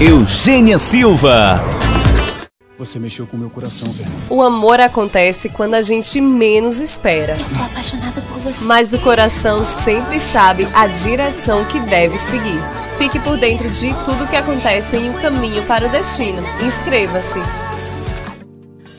Eugênia Silva. Você mexeu com o meu coração, Fernanda. O amor acontece quando a gente menos espera. Eu tô apaixonada por você. Mas o coração sempre sabe a direção que deve seguir. Fique por dentro de tudo que acontece em Um Caminho para o Destino. Inscreva-se.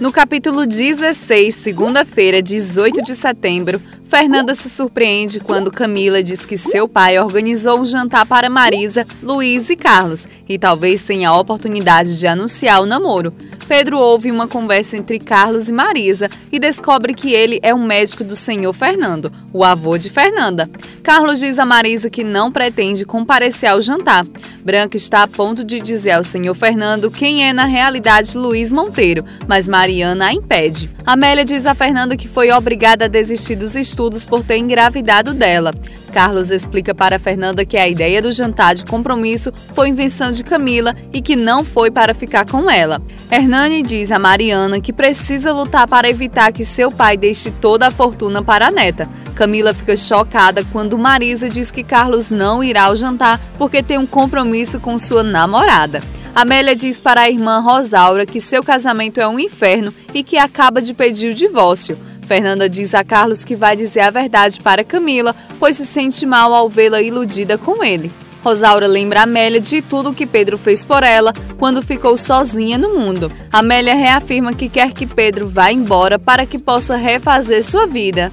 No capítulo 16, segunda-feira, 18 de setembro, Fernanda se surpreende quando Camila diz que seu pai organizou um jantar para Marisa, Luiz e Carlos e talvez tenha a oportunidade de anunciar o namoro. Pedro ouve uma conversa entre Carlos e Marisa e descobre que ele é um médico do senhor Fernando, o avô de Fernanda. Carlos diz a Marisa que não pretende comparecer ao jantar. Branca está a ponto de dizer ao senhor Fernando quem é na realidade Luiz Monteiro, mas Mariana a impede. Amélia diz a Fernanda que foi obrigada a desistir dos estudos por ter engravidado dela. Carlos explica para Fernanda que a ideia do jantar de compromisso foi invenção de Camila e que não foi para ficar com ela. Hernani diz a Mariana que precisa lutar para evitar que seu pai deixe toda a fortuna para a neta. Camila fica chocada quando Marisa diz que Carlos não irá ao jantar porque tem um compromisso com sua namorada. Amélia diz para a irmã Rosaura que seu casamento é um inferno e que acaba de pedir o divórcio. Fernanda diz a Carlos que vai dizer a verdade para Camila, pois se sente mal ao vê-la iludida com ele. Rosaura lembra Amélia de tudo o que Pedro fez por ela quando ficou sozinha no mundo. Amélia reafirma que quer que Pedro vá embora para que possa refazer sua vida.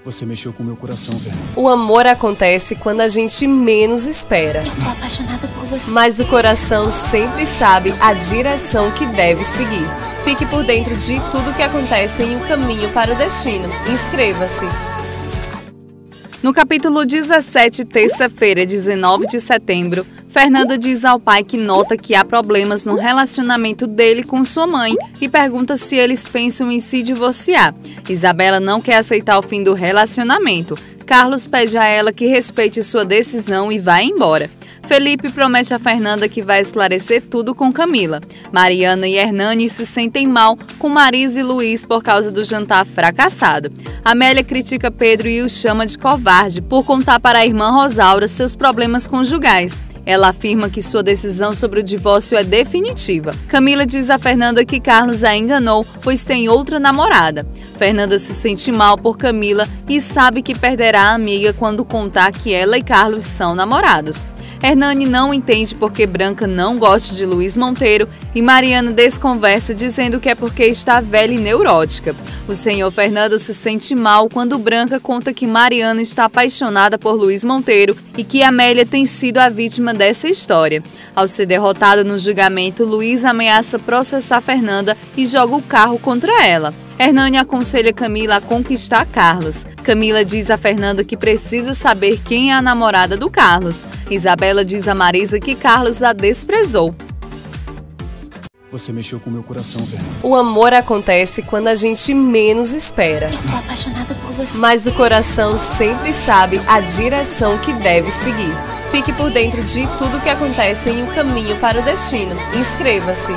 Você mexeu com o meu coração, Fernanda. O amor acontece quando a gente menos espera. Eu tô apaixonada por você. Mas o coração sempre sabe a direção que deve seguir. Fique por dentro de tudo que acontece em Um Caminho para o Destino. Inscreva-se. No capítulo 17, terça-feira, 19 de setembro, Fernanda diz ao pai que nota que há problemas no relacionamento dele com sua mãe e pergunta se eles pensam em se divorciar. Isabela não quer aceitar o fim do relacionamento. Carlos pede a ela que respeite sua decisão e vá embora. Felipe promete a Fernanda que vai esclarecer tudo com Camila. Mariana e Hernani se sentem mal com Marisa e Luiz por causa do jantar fracassado. Amélia critica Pedro e o chama de covarde por contar para a irmã Rosaura seus problemas conjugais. Ela afirma que sua decisão sobre o divórcio é definitiva. Camila diz a Fernanda que Carlos a enganou, pois tem outra namorada. Fernanda se sente mal por Camila e sabe que perderá a amiga quando contar que ela e Carlos são namorados. Hernani não entende porque Branca não gosta de Luiz Monteiro e Mariana desconversa dizendo que é porque está velha e neurótica. O senhor Fernando se sente mal quando Branca conta que Mariana está apaixonada por Luiz Monteiro e que Amélia tem sido a vítima dessa história. Ao ser derrotado no julgamento, Luiz ameaça processar Fernanda e joga o carro contra ela. Hernani aconselha Camila a conquistar Carlos. Camila diz a Fernanda que precisa saber quem é a namorada do Carlos. Isabela diz a Marisa que Carlos a desprezou. Você mexeu com o meu coração, Fernanda. O amor acontece quando a gente menos espera. Eu tô apaixonada por você. Mas o coração sempre sabe a direção que deve seguir. Fique por dentro de tudo que acontece em Um Caminho para o Destino. Inscreva-se.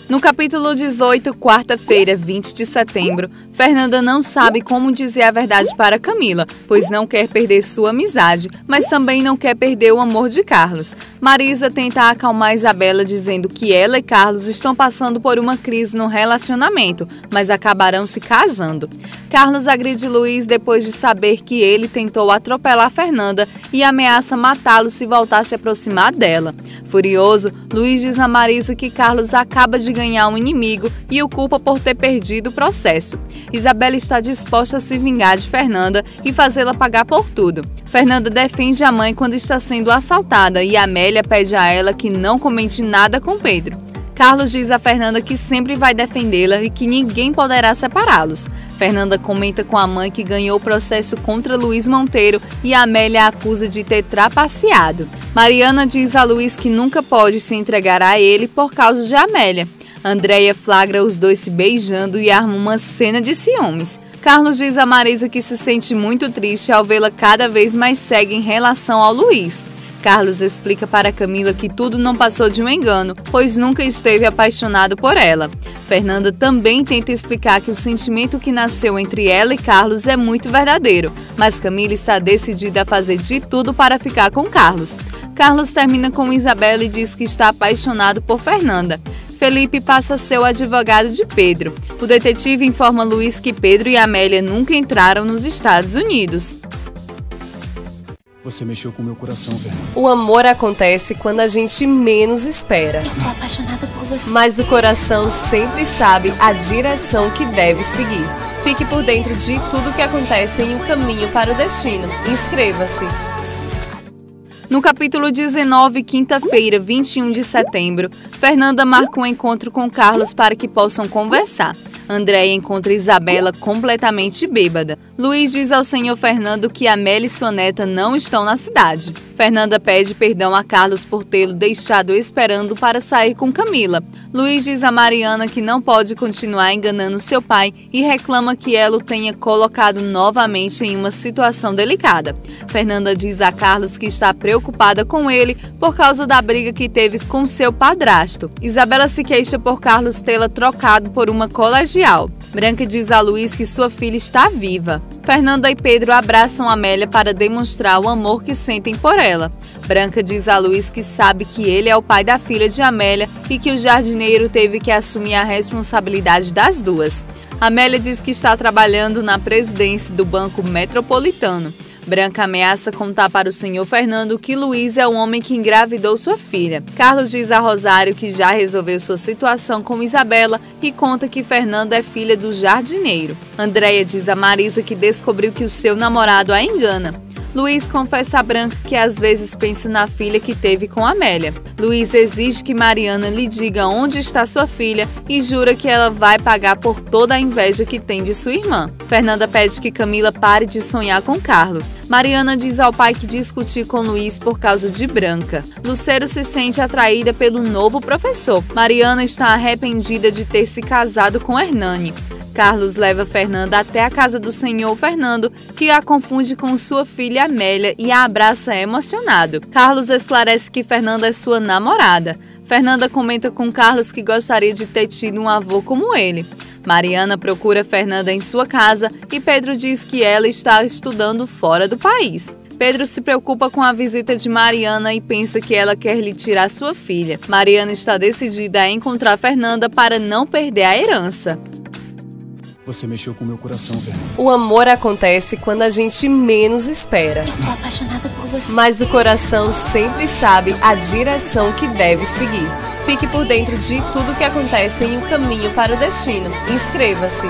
No capítulo 18, quarta-feira, 20 de setembro, Fernanda não sabe como dizer a verdade para Camila, pois não quer perder sua amizade, mas também não quer perder o amor de Carlos. Marisa tenta acalmar Isabela dizendo que ela e Carlos estão passando por uma crise no relacionamento, mas acabarão se casando. Carlos agride Luiz depois de saber que ele tentou atropelar Fernanda e ameaça matá-lo se voltar a se aproximar dela. Furioso, Luiz diz a Marisa que Carlos acaba de ganhar um inimigo e o culpa por ter perdido o processo. Isabela está disposta a se vingar de Fernanda e fazê-la pagar por tudo. Fernanda defende a mãe quando está sendo assaltada e Amélia pede a ela que não comente nada com Pedro. Carlos diz a Fernanda que sempre vai defendê-la e que ninguém poderá separá-los. Fernanda comenta com a mãe que ganhou o processo contra Luiz Monteiro e Amélia a acusa de ter trapaceado. Mariana diz a Luiz que nunca pode se entregar a ele por causa de Amélia. Andréia flagra os dois se beijando e arma uma cena de ciúmes. Carlos diz a Marisa que se sente muito triste ao vê-la cada vez mais cega em relação ao Luiz. Carlos explica para Camila que tudo não passou de um engano, pois nunca esteve apaixonado por ela. Fernanda também tenta explicar que o sentimento que nasceu entre ela e Carlos é muito verdadeiro, mas Camila está decidida a fazer de tudo para ficar com Carlos. Carlos termina com Isabela e diz que está apaixonado por Fernanda. Felipe passa a ser o advogado de Pedro. O detetive informa Luiz que Pedro e Amélia nunca entraram nos Estados Unidos. Você mexeu com meu coração, Fernanda. O amor acontece quando a gente menos espera. Eu tô apaixonada por você. Mas o coração sempre sabe a direção que deve seguir. Fique por dentro de tudo que acontece em Um Caminho para o Destino. Inscreva-se! No capítulo 19, quinta-feira, 21 de setembro, Fernanda marca um encontro com Carlos para que possam conversar. Andréia encontra Isabela completamente bêbada. Luiz diz ao senhor Fernando que Amélia e sua neta não estão na cidade. Fernanda pede perdão a Carlos por tê-lo deixado esperando para sair com Camila. Luiz diz a Mariana que não pode continuar enganando seu pai e reclama que ela o tenha colocado novamente em uma situação delicada. Fernanda diz a Carlos que está preocupada com ele por causa da briga que teve com seu padrasto. Isabela se queixa por Carlos tê-la trocado por uma colegial. Branca diz a Luiz que sua filha está viva. Fernanda e Pedro abraçam Amélia para demonstrar o amor que sentem por ela. Branca diz a Luiz que sabe que ele é o pai da filha de Amélia e que o jardineiro teve que assumir a responsabilidade das duas. Amélia diz que está trabalhando na presidência do Banco Metropolitano. Branca ameaça contar para o senhor Fernando que Luiz é o homem que engravidou sua filha. Carlos diz a Rosário que já resolveu sua situação com Isabela e conta que Fernanda é filha do jardineiro. Andréia diz a Marisa que descobriu que o seu namorado a engana. Luiz confessa a Branca que às vezes pensa na filha que teve com Amélia. Luiz exige que Mariana lhe diga onde está sua filha e jura que ela vai pagar por toda a inveja que tem de sua irmã. Fernanda pede que Camila pare de sonhar com Carlos. Mariana diz ao pai que discutiu com Luiz por causa de Branca. Lucero se sente atraída pelo novo professor. Mariana está arrependida de ter se casado com Hernani. Carlos leva Fernanda até a casa do senhor Fernando, que a confunde com sua filha Amélia e a abraça emocionado. Carlos esclarece que Fernanda é sua namorada. Fernanda comenta com Carlos que gostaria de ter tido um avô como ele. Mariana procura Fernanda em sua casa e Pedro diz que ela está estudando fora do país. Pedro se preocupa com a visita de Mariana e pensa que ela quer lhe tirar sua filha. Mariana está decidida a encontrar Fernanda para não perder a herança. Você mexeu com meu coração, Fernanda. O amor acontece quando a gente menos espera. Eu tô apaixonada por você. Mas o coração sempre sabe a direção que deve seguir. Fique por dentro de tudo que acontece em Um Caminho para o Destino. Inscreva-se!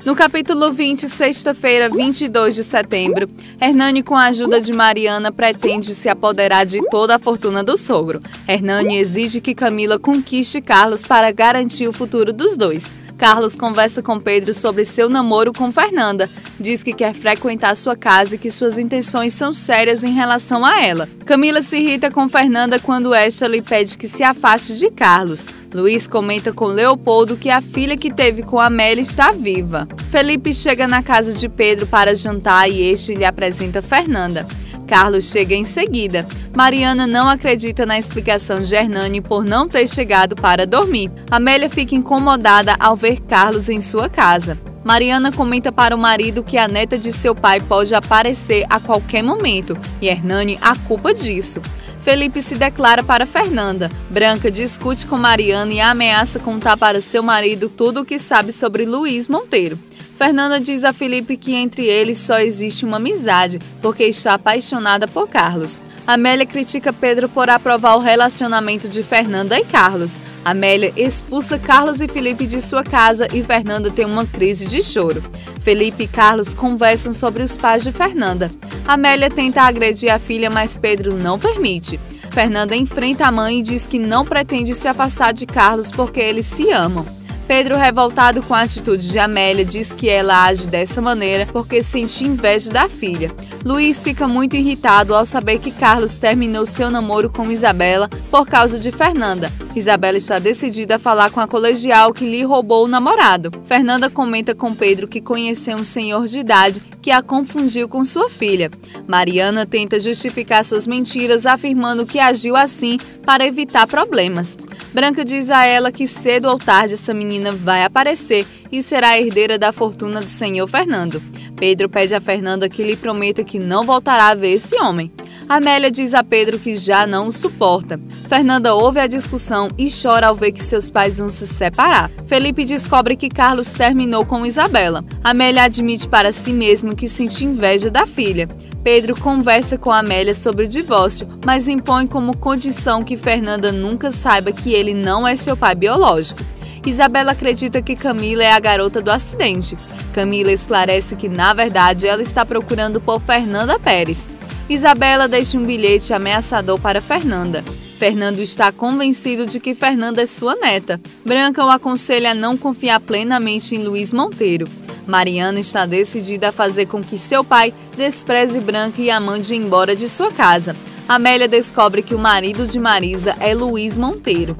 No capítulo 20, sexta-feira, 22 de setembro, Hernani, com a ajuda de Mariana, pretende se apoderar de toda a fortuna do sogro. Hernani exige que Camila conquiste Carlos para garantir o futuro dos dois. Carlos conversa com Pedro sobre seu namoro com Fernanda. Diz que quer frequentar sua casa e que suas intenções são sérias em relação a ela. Camila se irrita com Fernanda quando esta lhe pede que se afaste de Carlos. Luiz comenta com Leopoldo que a filha que teve com Amélia está viva. Felipe chega na casa de Pedro para jantar e este lhe apresenta Fernanda. Carlos chega em seguida. Mariana não acredita na explicação de Hernani por não ter chegado para dormir. Amélia fica incomodada ao ver Carlos em sua casa. Mariana comenta para o marido que a neta de seu pai pode aparecer a qualquer momento e Hernani a culpa disso. Felipe se declara para Fernanda. Branca discute com Mariana e ameaça contar para seu marido tudo o que sabe sobre Luiz Monteiro. Fernanda diz a Felipe que entre eles só existe uma amizade, porque está apaixonada por Carlos. Amélia critica Pedro por aprovar o relacionamento de Fernanda e Carlos. Amélia expulsa Carlos e Felipe de sua casa e Fernanda tem uma crise de choro. Felipe e Carlos conversam sobre os pais de Fernanda. Amélia tenta agredir a filha, mas Pedro não permite. Fernanda enfrenta a mãe e diz que não pretende se afastar de Carlos porque eles se amam. Pedro, revoltado com a atitude de Amélia, diz que ela age dessa maneira porque sente inveja da filha. Luiz fica muito irritado ao saber que Carlos terminou seu namoro com Isabela por causa de Fernanda. Isabela está decidida a falar com a colegial que lhe roubou o namorado. Fernanda comenta com Pedro que conheceu um senhor de idade que a confundiu com sua filha. Mariana tenta justificar suas mentiras, afirmando que agiu assim para evitar problemas. Branca diz a ela que cedo ou tarde essa menina vai aparecer e será a herdeira da fortuna do senhor Fernando. Pedro pede a Fernanda que lhe prometa que não voltará a ver esse homem. Amélia diz a Pedro que já não o suporta. Fernanda ouve a discussão e chora ao ver que seus pais vão se separar. Felipe descobre que Carlos terminou com Isabela. Amélia admite para si mesmo que sente inveja da filha. Pedro conversa com Amélia sobre o divórcio, mas impõe como condição que Fernanda nunca saiba que ele não é seu pai biológico. Isabela acredita que Camila é a garota do acidente. Camila esclarece que, na verdade, ela está procurando por Fernanda Pérez. Isabela deixa um bilhete ameaçador para Fernanda. Fernando está convencido de que Fernanda é sua neta. Branca o aconselha a não confiar plenamente em Luiz Monteiro. Mariana está decidida a fazer com que seu pai despreze Branca e a mande embora de sua casa. Amélia descobre que o marido de Marisa é Luiz Monteiro.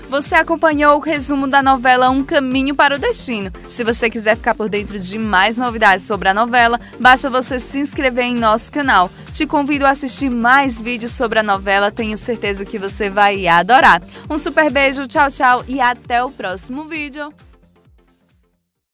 Você acompanhou o resumo da novela Um Caminho para o Destino. Se você quiser ficar por dentro de mais novidades sobre a novela, basta você se inscrever em nosso canal. Te convido a assistir mais vídeos sobre a novela, tenho certeza que você vai adorar. Um super beijo, tchau, tchau e até o próximo vídeo.